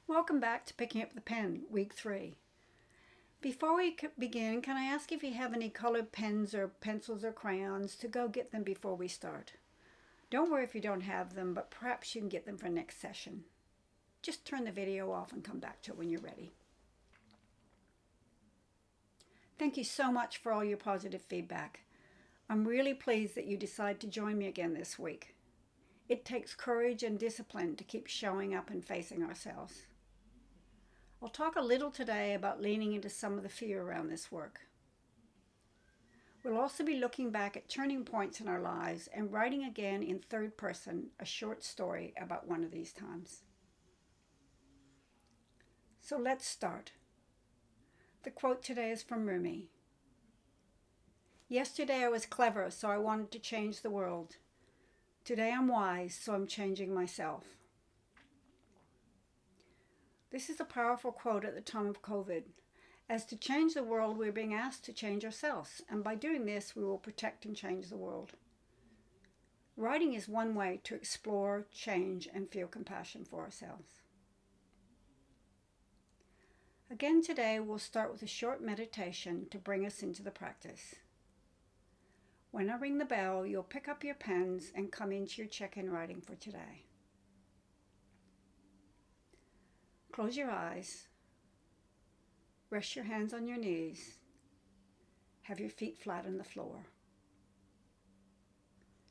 Welcome back to Picking Up the Pen, Week 3. Before we begin, can I ask if you have any colored pens or pencils or crayons to go get them before we start? Don't worry if you don't have them, but perhaps you can get them for next session. Just turn the video off and come back to it when you're ready. Thank you so much for all your positive feedback. I'm really pleased that you decided to join me again this week. It takes courage and discipline to keep showing up and facing ourselves. I'll talk a little today about leaning into some of the fear around this work. We'll also be looking back at turning points in our lives and writing again in third person a short story about one of these times. So let's start. The quote today is from Rumi. Yesterday I was clever, so I wanted to change the world. Today I'm wise, so I'm changing myself. This is a powerful quote at the time of COVID. As to change the world, we're being asked to change ourselves, and by doing this, we will protect and change the world. Writing is one way to explore, change, and feel compassion for ourselves. Again today, we'll start with a short meditation to bring us into the practice. When I ring the bell, you'll pick up your pens and come into your check-in writing for today. Close your eyes. Rest your hands on your knees. Have your feet flat on the floor.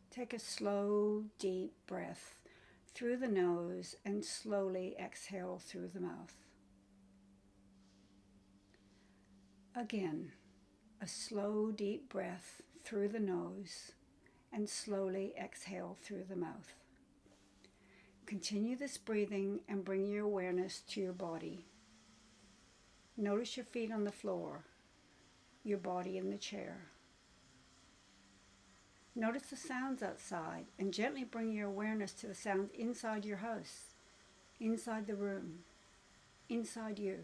Take a slow, deep breath through the nose and slowly exhale through the mouth. Again, a slow, deep breath through the nose and slowly exhale through the mouth. Continue this breathing and bring your awareness to your body. Notice your feet on the floor, your body in the chair. Notice the sounds outside and gently bring your awareness to the sounds inside your house, inside the room, inside you.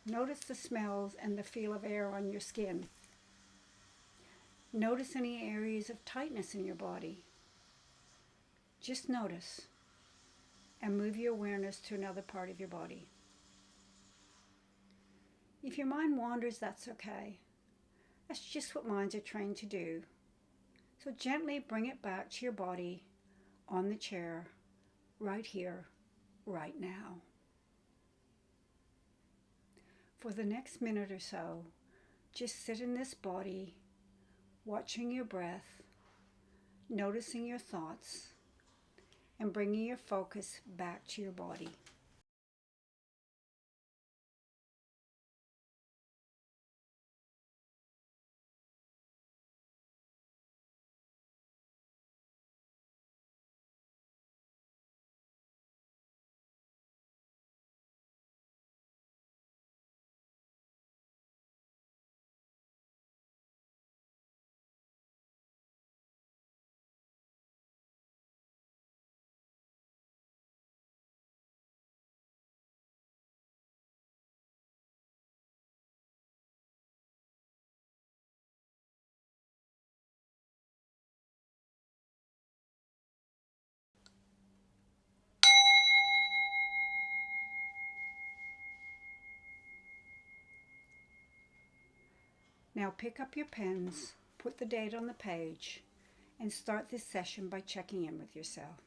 Notice the smells and the feel of air on your skin. Notice any areas of tightness in your body. Just notice and move your awareness to another part of your body. If your mind wanders, that's okay. That's just what minds are trained to do. So gently bring it back to your body on the chair, right here, right now. For the next minute or so, just sit in this body, watching your breath, noticing your thoughts, and bringing your focus back to your body. Now pick up your pens, put the date on the page, and start this session by checking in with yourself.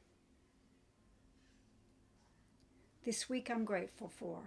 This week I'm grateful for.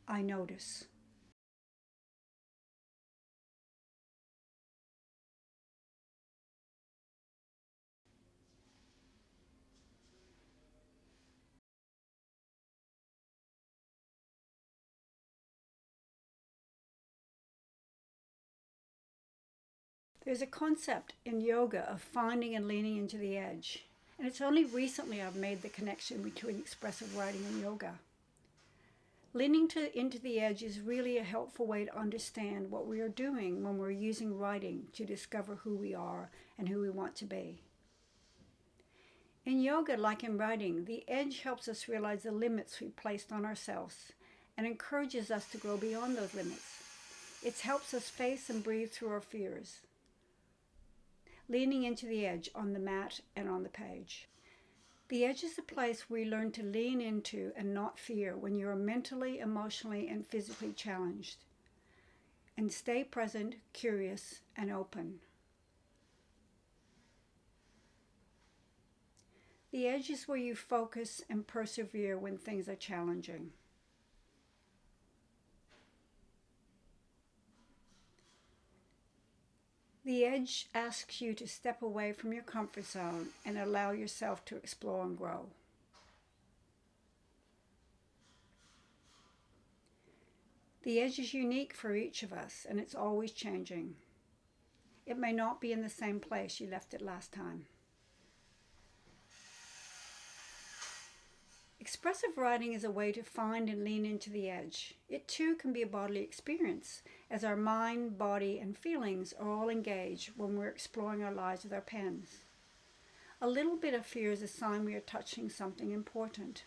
I notice. There's a concept in yoga of finding and leaning into the edge, and it's only recently I've made the connection between expressive writing and yoga. Leaning into the edge is really a helpful way to understand what we are doing when we're using writing to discover who we are and who we want to be. In yoga, like in writing, the edge helps us realize the limits we placed on ourselves and encourages us to grow beyond those limits. It helps us face and breathe through our fears. Leaning into the edge on the mat and on the page. The edge is the place where you learn to lean into and not fear when you are mentally, emotionally, and physically challenged. And stay present, curious, and open. The edge is where you focus and persevere when things are challenging. The edge asks you to step away from your comfort zone and allow yourself to explore and grow. The edge is unique for each of us, and it's always changing. It may not be in the same place you left it last time. Expressive writing is a way to find and lean into the edge. It too can be a bodily experience, as our mind, body, and feelings are all engaged when we're exploring our lives with our pens. A little bit of fear is a sign we are touching something important.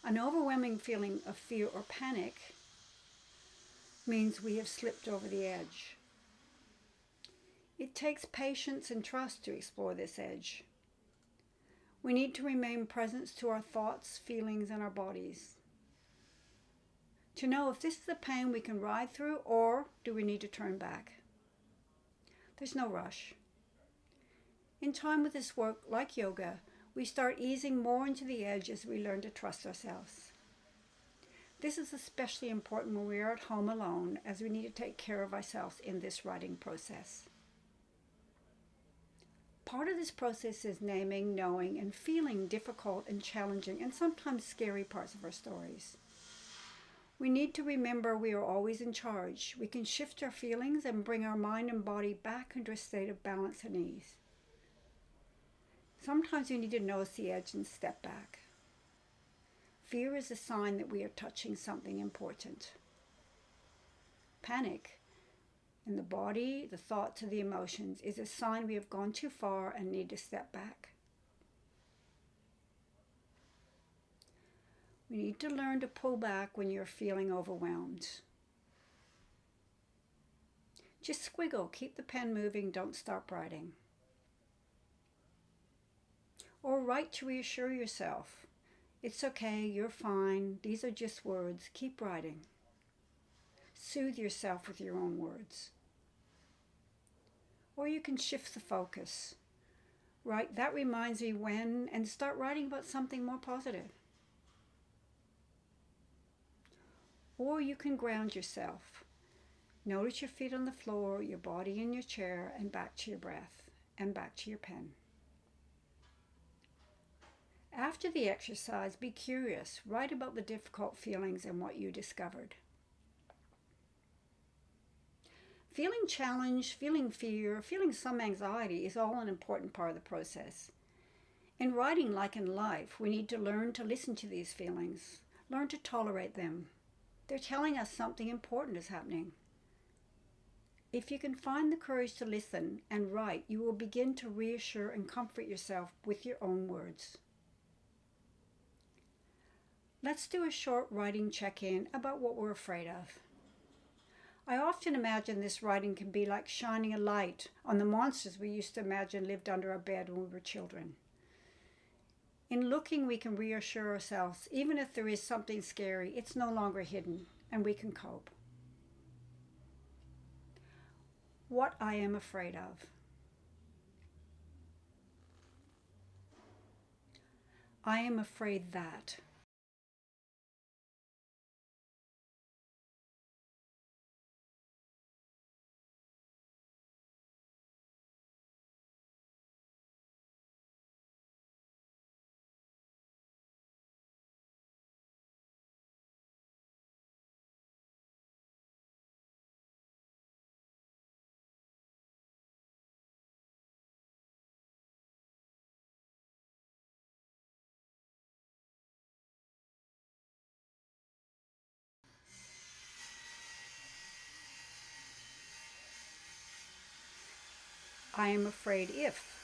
An overwhelming feeling of fear or panic means we have slipped over the edge. It takes patience and trust to explore this edge. We need to remain present to our thoughts, feelings, and our bodies. To know if this is a pain we can ride through, or do we need to turn back? There's no rush. In time with this work, like yoga, we start easing more into the edge as we learn to trust ourselves. This is especially important when we are at home alone, as we need to take care of ourselves in this writing process. Part of this process is naming, knowing, and feeling difficult and challenging and sometimes scary parts of our stories. We need to remember we are always in charge. We can shift our feelings and bring our mind and body back into a state of balance and ease. Sometimes we need to notice the edge and step back. Fear is a sign that we are touching something important. Panic, in the body, the thoughts, and the emotions, is a sign we have gone too far and need to step back. We need to learn to pull back when you're feeling overwhelmed. Just squiggle, keep the pen moving, don't stop writing. Or write to reassure yourself. It's okay, you're fine, these are just words, keep writing. Soothe yourself with your own words. Or you can shift the focus. Write, that reminds me when, and start writing about something more positive. Or you can ground yourself. Notice your feet on the floor, your body in your chair, and back to your breath, and back to your pen. After the exercise, be curious. Write about the difficult feelings and what you discovered. Feeling challenged, feeling fear, feeling some anxiety is all an important part of the process. In writing, like in life, we need to learn to listen to these feelings, learn to tolerate them. They're telling us something important is happening. If you can find the courage to listen and write, you will begin to reassure and comfort yourself with your own words. Let's do a short writing check-in about what we're afraid of. I often imagine this writing can be like shining a light on the monsters we used to imagine lived under our bed when we were children. In looking, we can reassure ourselves, even if there is something scary, it's no longer hidden, and we can cope. What I am afraid of. I am afraid that. I am afraid if.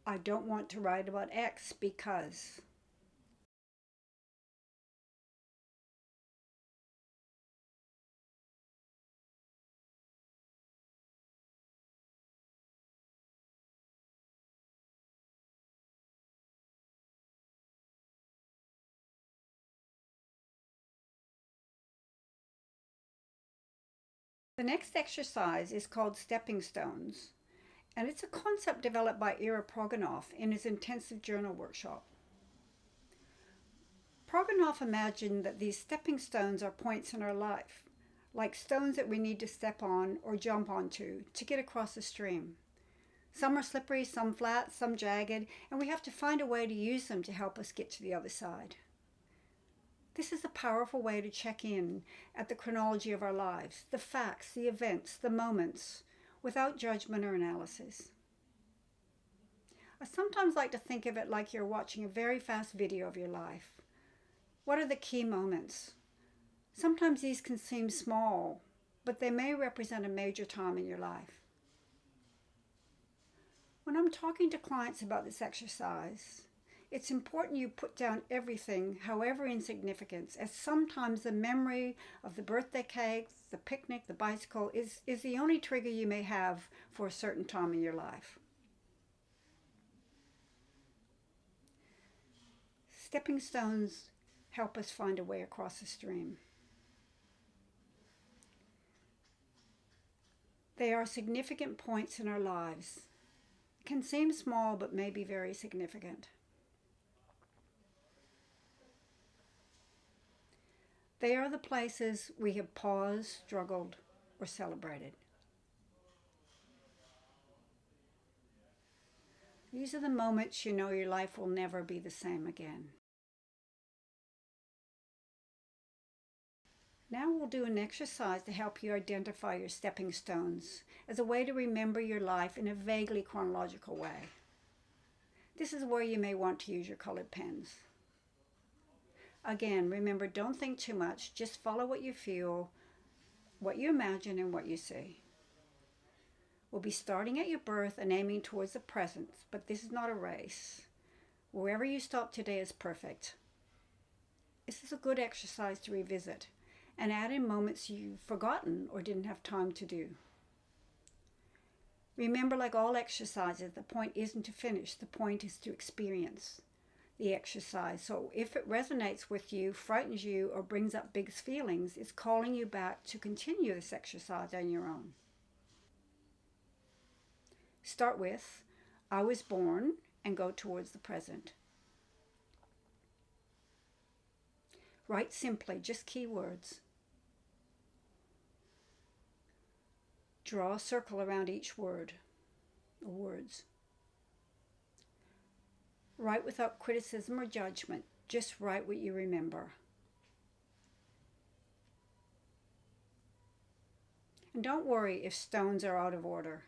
I don't want to write about X because. The next exercise is called Stepping Stones, and it's a concept developed by Ira Proganoff in his intensive journal workshop. Proganoff imagined that these stepping stones are points in our life, like stones that we need to step on or jump onto to get across a stream. Some are slippery, some flat, some jagged, and we have to find a way to use them to help us get to the other side. This is a powerful way to check in at the chronology of our lives, the facts, the events, the moments, without judgment or analysis. I sometimes like to think of it like you're watching a very fast video of your life. What are the key moments? Sometimes these can seem small, but they may represent a major time in your life. When I'm talking to clients about this exercise, it's important you put down everything, however insignificant, as sometimes the memory of the birthday cake, the picnic, the bicycle is the only trigger you may have for a certain time in your life. Stepping stones help us find a way across the stream. They are significant points in our lives. It can seem small, but may be very significant. They are the places we have paused, struggled, or celebrated. These are the moments you know your life will never be the same again. Now we'll do an exercise to help you identify your stepping stones as a way to remember your life in a vaguely chronological way. This is where you may want to use your colored pens. Again, remember, don't think too much. Just follow what you feel, what you imagine, and what you see. We'll be starting at your birth and aiming towards the present, but this is not a race. Wherever you stop today is perfect. This is a good exercise to revisit and add in moments you've forgotten or didn't have time to do. Remember, like all exercises, the point isn't to finish, the point is to experience the exercise. So if it resonates with you, frightens you, or brings up big feelings, it's calling you back to continue this exercise on your own. Start with, I was born, and go towards the present. Write simply, just keywords. Draw a circle around each word or words. Write without criticism or judgment. Just write what you remember. And don't worry if stones are out of order.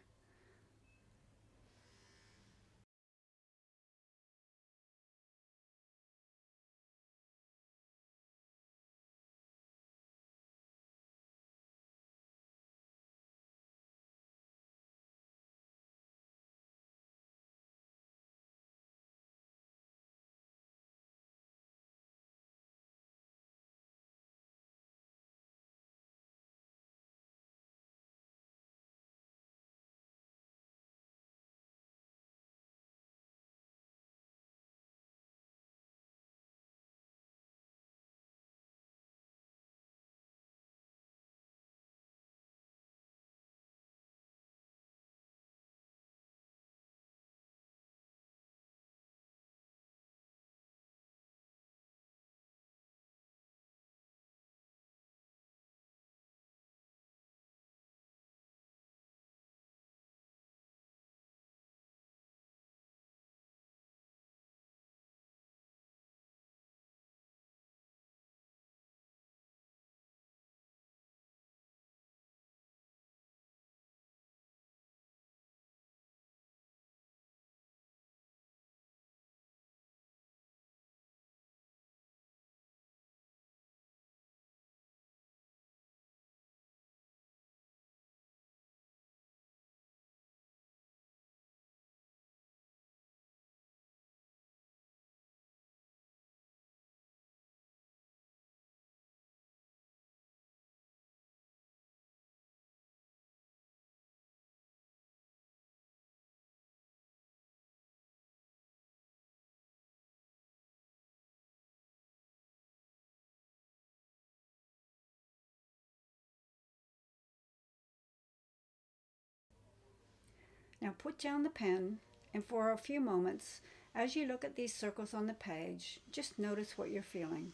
Now put down the pen, and for a few moments, as you look at these circles on the page, just notice what you're feeling.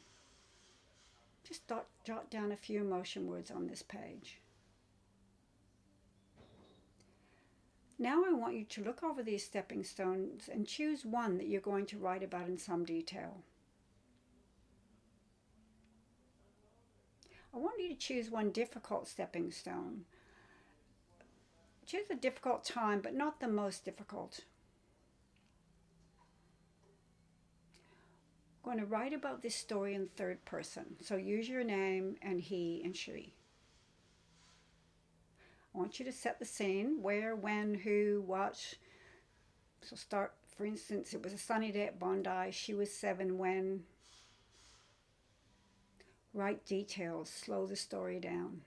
Just jot down a few emotion words on this page. Now I want you to look over these stepping stones and choose one that you're going to write about in some detail. I want you to choose one difficult stepping stone. Choose a difficult time, but not the most difficult. I'm going to write about this story in third person, so use your name and he and she. I want you to set the scene: where, when, who, what. So start, for instance, it was a sunny day at Bondi. She was 7 when. Write details, slow the story down.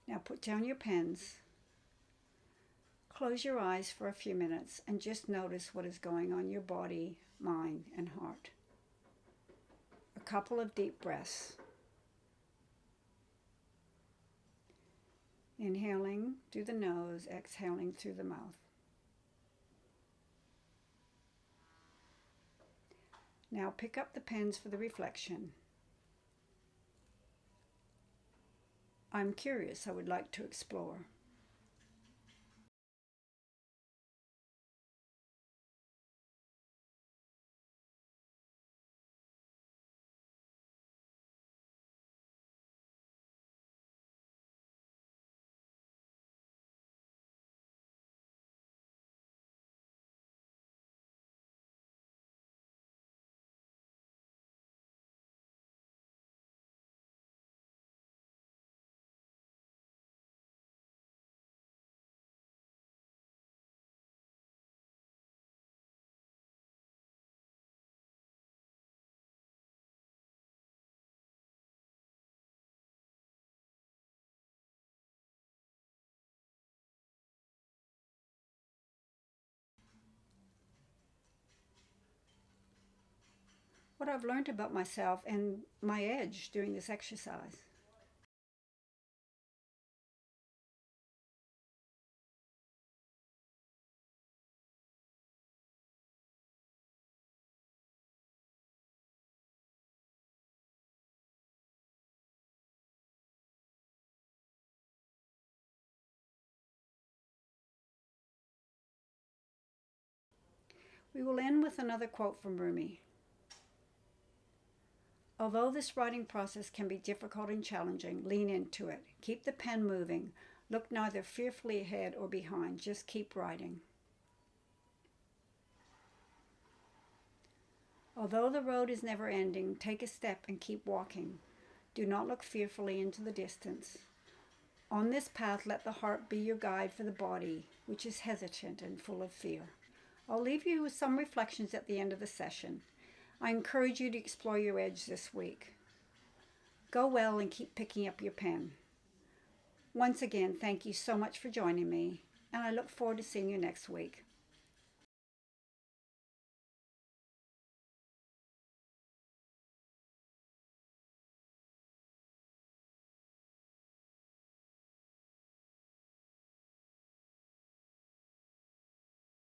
Now put down your pens. Close your eyes for a few minutes and just notice what is going on in your body, mind, and heart. A couple of deep breaths. Inhaling through the nose, exhaling through the mouth. Now pick up the pens for the reflection. I'm curious, I would like to explore. what I've learned about myself and my edge during this exercise. We will end with another quote from Rumi. Although this writing process can be difficult and challenging, lean into it. Keep the pen moving. Look neither fearfully ahead or behind. Just keep writing. Although the road is never ending, take a step and keep walking. Do not look fearfully into the distance. On this path, let the heart be your guide for the body, which is hesitant and full of fear. I'll leave you with some reflections at the end of the session. I encourage you to explore your edge this week. Go well and keep picking up your pen. Once again, thank you so much for joining me, and I look forward to seeing you next week.